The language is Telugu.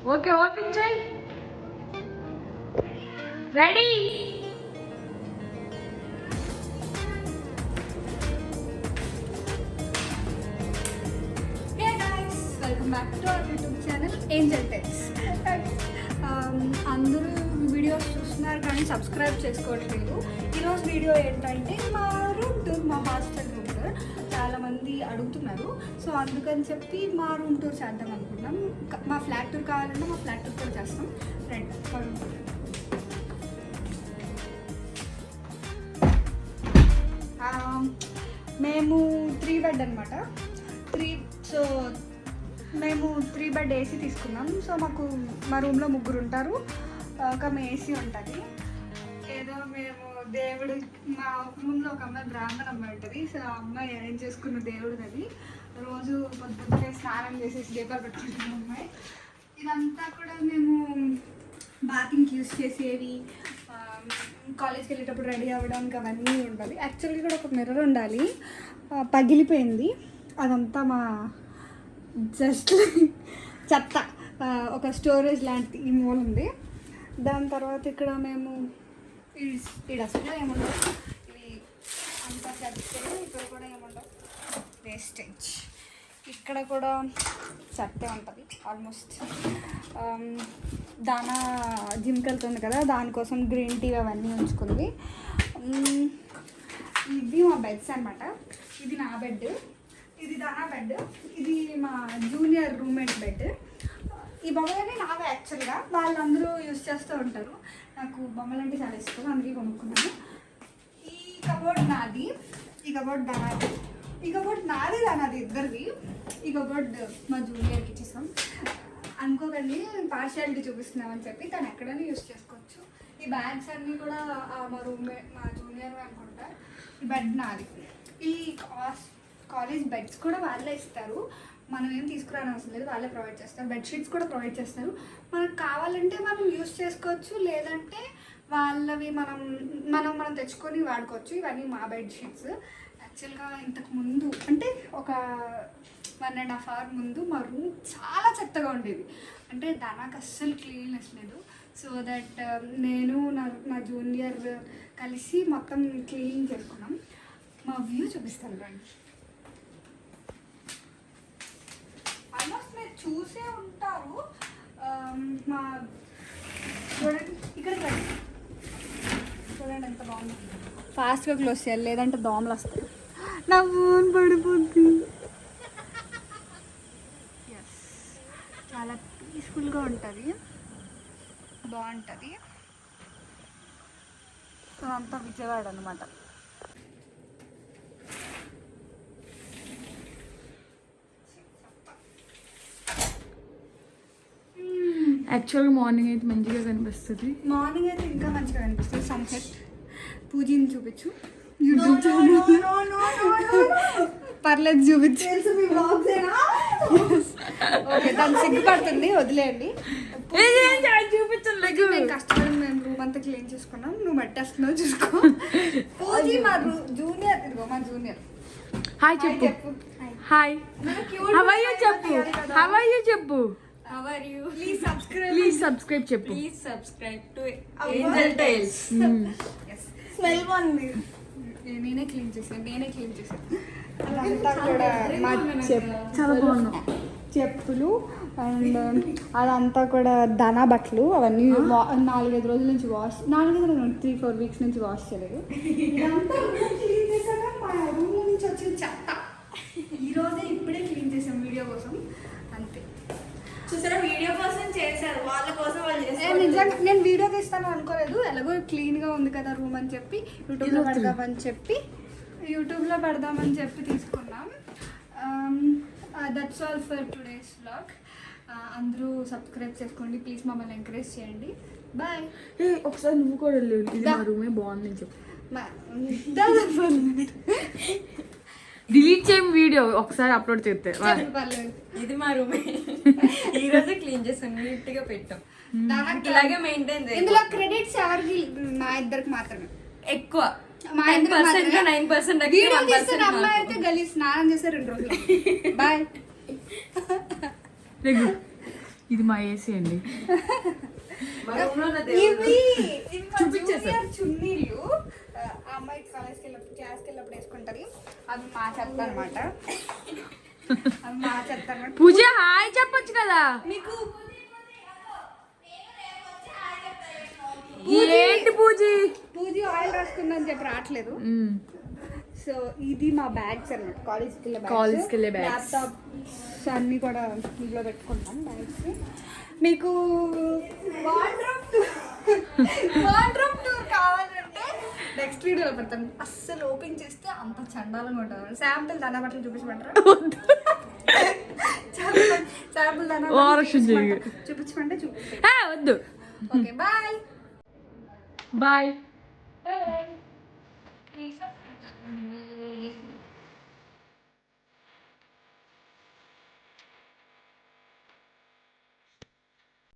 ఓకే ఓపెన్ చేయి. Ready. Welcome back to our YouTube channel angel techs. అందరూ వీడియోస్ చూస్తున్నారు కానీ సబ్స్క్రైబ్ చేసుకోవట్లేదు. ఈరోజు వీడియో ఏంటంటే మా రూమ్ టూర్, మా హాస్టల్ రూమ్ టూర్ చాలామంది అడుగుతున్నారు. సో అందుకని చెప్పి మా రూమ్ టూర్ చేద్దాం అనుకున్నాం. మా ఫ్లాట్ టూర్ కావాలన్నా మా ఫ్లాట్ టూర్ కూడా చేస్తాం. రండి మా రూమ్ టూర్. మేము 3 బెడ్ అనమాట. మేము 3 బెడ్ ఏసీ తీసుకున్నాం. సో మాకు మా రూమ్లో 3 ఉంటారు, ఒక ఏసీ ఉంటుంది. ఏదో మేము దేవుడు, మా రూమ్లో ఒక అమ్మాయి బ్రాహ్మణ అమ్మాయి ఉంటుంది. సో ఆ అమ్మాయి అరేంజ్ చేసుకున్న దేవుడు అది. రోజు పొద్దున్నే స్నానం చేసేసి దీపాలు పెట్టుకుంటున్నాం అమ్మాయి. ఇదంతా కూడా మేము బాతింగ్కి యూస్ చేసేవి, కాలేజ్కి వెళ్ళేటప్పుడు రెడీ అవ్వడానికి అవన్నీ ఉండాలి. యాక్చువల్గా కూడా ఒక మిర్రర్ ఉండాలి, పగిలిపోయింది. అదంతా మా జస్ట్ చెత్త, ఒక స్టోరేజ్ లాంటిది ఈ మూల ఉంది. దాని తర్వాత ఇక్కడ మేము ఇక్కడ అసలు ఏముండవు, ఇవి అంతా చెత్త. ఇక్కడ కూడా ఏముండవు, వేస్టేజ్. ఇక్కడ కూడా చెత్తే ఉంటుంది ఆల్మోస్ట్. దానా జిమ్కి వెళ్తుంది కదా, దానికోసం గ్రీన్ టీ అవన్నీ ఉంచుకుంది. ఇది మా బెడ్స్ అనమాట. ఇది నా బెడ్, ఇది దానా బెడ్, ఇది మా జూనియర్ రూమ్మేట్ బెడ్. ఈ బొమ్మలన్నీ నావే యాక్చువల్గా, వాళ్ళందరూ యూజ్ చేస్తూ ఉంటారు. నాకు బొమ్మలు అంటే చాలా ఇష్టం, అందుకే కొనుక్కున్నాను. ఈ కబోర్డ్ నాది, ఈ కబోర్డ్ దానాది, ఈ కబోర్డ్ నాది దానాది ఇద్దరిది. ఈ కబోర్డ్ మా జూనియర్కి ఇచ్చేసాం. అనుకోకండి పార్షియాలిటీ చూపిస్తున్నామని చెప్పి, తను ఎక్కడైనా యూజ్ చేసుకోవచ్చు. ఈ బ్యాగ్స్ అన్నీ కూడా మా రూమ్మేట్, మా జూనియర్ అనుకుంటా. ఈ బెడ్ నాది. ఈ కాలేజ్ బెడ్స్ కూడా వాళ్ళే ఇస్తారు, మనం ఏం తీసుకురాని అవసరం లేదు, వాళ్ళే ప్రొవైడ్ చేస్తారు. బెడ్షీట్స్ కూడా ప్రొవైడ్ చేస్తారు. మనకు కావాలంటే మనం యూజ్ చేసుకోవచ్చు, లేదంటే వాళ్ళవి మనం తెచ్చుకొని వాడుకోవచ్చు. ఇవన్నీ మా బెడ్షీట్స్. యాక్చువల్గా ఇంతకు ముందు అంటే ఒక 1.5 hour ముందు మా రూమ్ చాలా చెత్తగా ఉండేది. అంటే దానికి అస్సలు క్లీన్నెస్ లేదు. సో దట్ నేను నా జూనియర్ కలిసి మొత్తం క్లీన్ చేసుకున్నాం. మా వ్యూ చూపిస్తాను రండి. ఆల్మోస్ట్ మీరు చూసే ఉంటారు. మా చూడండి, ఇక్కడ చూడండి ఎంత బాగుంది. ఫాస్ట్గా క్లోజ్ చేయాలి, లేదంటే దోమలు వస్తాయి. నా ఫోన్ పడిపోద్ది. ఎస్, చాలా పీస్ఫుల్గా ఉంటుంది, బాగుంటుంది. సో అంతా విజయవాడ అనమాట. యాక్చువల్గా మార్నింగ్ అయితే మంచిగా కనిపిస్తుంది. మార్నింగ్ అయితే ఇంకా మంచిగా కనిపిస్తుంది. సన్సెట్. పూజని చూపించు యూట్యూబ్ ఛానల్. పర్లేదు చూపించు. ఓకే, దాన్ని సిగ్గుపడుతుంది, వదిలేయండి. చూపించలేదు, మేము కష్టపడి మేము రూమ్ అంతా క్లీన్ చేసుకున్నాం. నువ్వు మట్టేస్తున్నావు చూసుకో. పూజీ మా జూనియర్, ఇదిగో మా జూనియర్. హాయ్ చెప్పు. హాయ్, హౌ ఆర్ యు చెప్పు. హౌ ఆర్ యు చెప్పు. How are you? Please subscribe. Please subscribe చెప్పు. Please subscribe to Angel Tales. Yes. Smell బాగుంది. నేనే క్లీన్ చేశాను. అదంతా కూడా మా చాలా బాగున్నాం. చెప్పులు అండ్ అదంతా కూడా దానా బట్టలు అవన్నీ 4-5 రోజుల నుంచి 3-4 వీక్స్ నుంచి వాష్ చేయలేదు. ఇదంతా క్లీన్ చేశాక మా రూమ్ నుంచి వచ్చిన చెత్త ఈరోజే ఇప్పుడే క్లీన్ చేసాం వీడియో కోసం. అంతే. చూసారా, వీడియో కోసం చేశారు, వాళ్ళ కోసం వాళ్ళు చేశారు. నిజంగా నేను వీడియో తీస్తాను అనుకోలేదు. ఎలాగో క్లీన్గా ఉంది కదా రూమ్ అని చెప్పి యూట్యూబ్లో పెడదామని చెప్పి తీసుకున్నాం. That's all for today's vlog. అందరూ సబ్స్క్రైబ్ చేసుకోండి ప్లీజ్, మమ్మల్ని ఎంకరేజ్ చేయండి. బాయ్. ఒకసారి నువ్వు కూడా వెళ్ళేది, ఇది మా రూమే బాగుందని చెప్పు. డిలీట్ చేయం వీడియో, ఒకసారి అప్లోడ్ చేస్తే. ఇది మా రూమే, ఈ రోజే క్లీన్ చేసాం, నీట్ గా పెట్టాం. ఇలాగే మెయింటైన్ చేయాలి. ఇందులో క్రెడిట్స్ ఎవరికి? మా ఇద్దరికి మాత్రమే ఎక్కువ. మా ఇద్దరు 9% వీడియో తీస్తున్న అమ్మాయి అయితే గలీజ్ స్నానం చేస్తే 2 రోజులు. బాయ్. ఇది మా ఏసీ అండి. మా room లో ఉన్న దేవుడు. ఇవి మా చూపించేసా. junior చున్నీలు ఆ అమ్మాయి క్లాస్కి వెళ్ళినప్పుడు వేసుకుంటది. అవి మా చెత్త అనమాట. అవి మా చెత్త అనమాట. పూజ హాయ్ చెప్పొచ్చు కదా. మీకు ఏంటి పూజీ? పూజీ ఆయిల్ రాసుకుందని చెప్పి రావట్లేదు. సో ఇది మా బ్యాగ్స్ అనమాట, కాలేజ్కి వెళ్ళే bags. ల్యాప్టాప్స్ అన్నీ కూడా ఇంట్లో పెట్టుకుంటాం బ్యాగ్స్. మీకు వార్డ్రోబ్ టూర్ కావాలంటే నెక్స్ట్ వీడియోలో పెడతాను. అస్సలు ఓపెన్ చేస్తే అంత చండాలంగా ఉంటుంది. శాంపుల్ దానా బట్టలు చూపించమంటారా? శాంపుల్ దానా చూపించమంటే చూపిస్తాను. వద్దు. Okay bye bye. బాయ్.